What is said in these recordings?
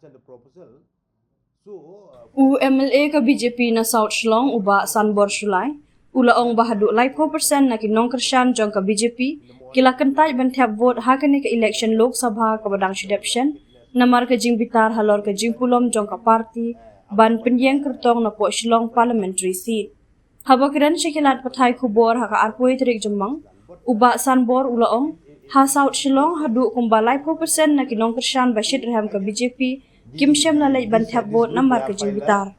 sent a proposal. UMLA ka BJP na South Shillong uba Sanbor Shulai. Ulaong bahadu lai 4% na nongkyrshan jong ka BJP. Kila Kyntait ban thep vote hakan ka election Lok Sabha ka badang shidepshen. Namar ka jingbitar halor ka jingpulom jong ka parti. Ban penyeng kertong na po Shillong parliamentary seat. Habakiran Syllad patai kubor haka arpoi terik jemang. Uba Sanbor ulaong. Ha South Shillong hadu kumbalai 4% na nongkyrshan basit reham ka BJP. Kim Shem la lej ban thep vote namar ka jingbitar.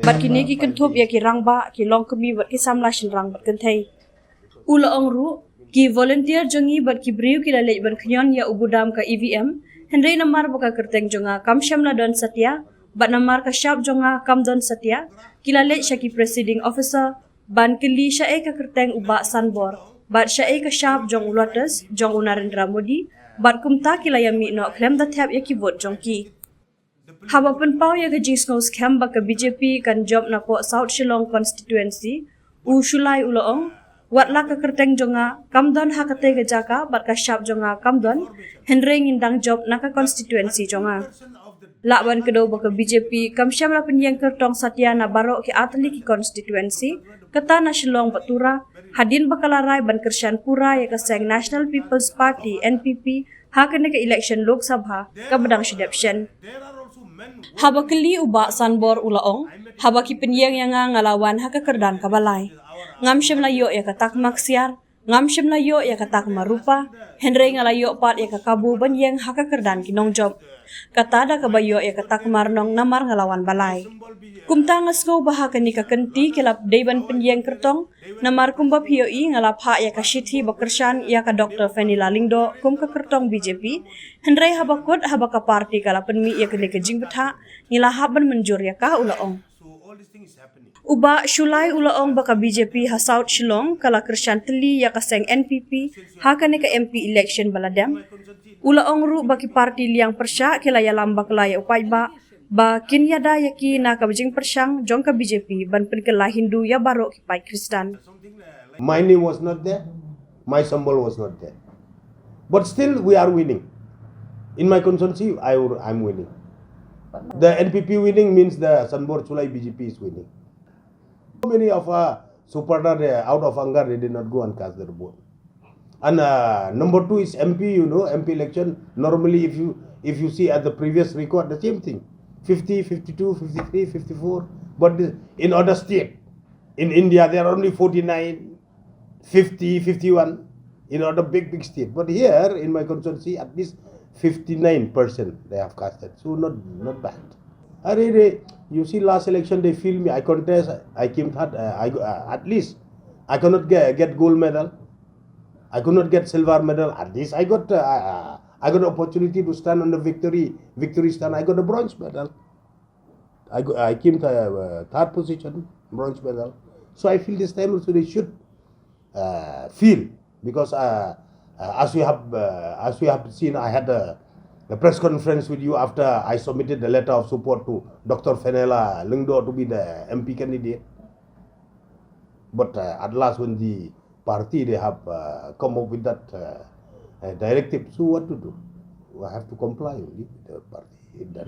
Bat kini ki kentup ya ki rangba ki long kemi bat ki samla shin rang bat Kyntait. Ula ong ru ki volunteer jongi bat ki briu ki la lej ban knyon ya ubudam ka EVM. Henry namar baka kerteng jonga kam Shem la don satya bat namar ka syap jonga kam don satya ki la lej syaki presiding officer ban kili syae ka kerteng uba Sanbor bat syae ka syap jong ulates jong Narendra Modi bat kumta ki la yami no klem da thep ya ki vote jong ki. Haba penpau ya ke jingsngos kem baka BJP kan job na po South Shillong constituency u Shulai uloong watla ka kerteng jonga kamdon hakate ke jaka bat ka syap jonga kamdon Henry ngindang job na ka constituency jonga lakban kedo baka BJP kam syam la penyeng kertong satya na barok ki atli ki constituency kata na Shillong batura hadin bakalarai ban kershan pura ya ka seng National People's Party NPP hakan ke election Lok Sabha ka badang shidepshen. Haba keli uba Sanbor ulaong, haba ki penyeng yang ngalawan haka kerdan kabalai. Ngam syem layo ya katak maksiar, ngam syem layo ya katak marupa, Henry ngalayo pat ya kakabu banyeng haka kerdan kinong job. Kata ada kabayo ya katak marnong namar ngalawan balai. Kumta ngasgo bahaka ni kakenti kilap dayban penyeng kertong, namar kumbab hioi ngalap hak ya kasyithi bakershan ya ka Dr. Fenila Lingdo kum ka kertong BJP, Henry habakut habaka parti kala penmi ya kene ke jingbitar ngila haban menjur ya ka ulaong. Uba Shulai ulaong baka BJP ha South Shillong kala kershan teli ya kaseng NPP hakane ka MP election baladem. Ulaong ru baki parti liang persya kila ya lambak laya upai ba kin yada yaki na ka bajing persyang jong ka BJP ban pen kala Hindu ya barok ki pai Kristen. My name was not there. My symbol was not there. But still we are winning. In my constituency, I'm winning. The NPP winning means the Sanbor Chulai BJP is winning. So many of our supporters out of anger they did not go and cast their vote. And number two is MP. You know, MP election. Normally, if you see at the previous record, the same thing, 50, 52, 53, 54. But in other state, in India, there are only 49, 50, 51. In other big state. But here in my constituency, at least 59% they have casted. So not bad. You see, last election they feel me. I contest. I came third. At least I cannot get gold medal. I could not get silver medal. At least I got opportunity to stand on the victory stand. I got a bronze medal. I came to third position, bronze medal. So I feel this time also they should feel, because as we have seen, I had a press conference with you after I submitted the letter of support to Dr. Fenila Lingdo to be the MP candidate. But at last, when the party they have come up with that directive, so what to do? I have to comply with the party.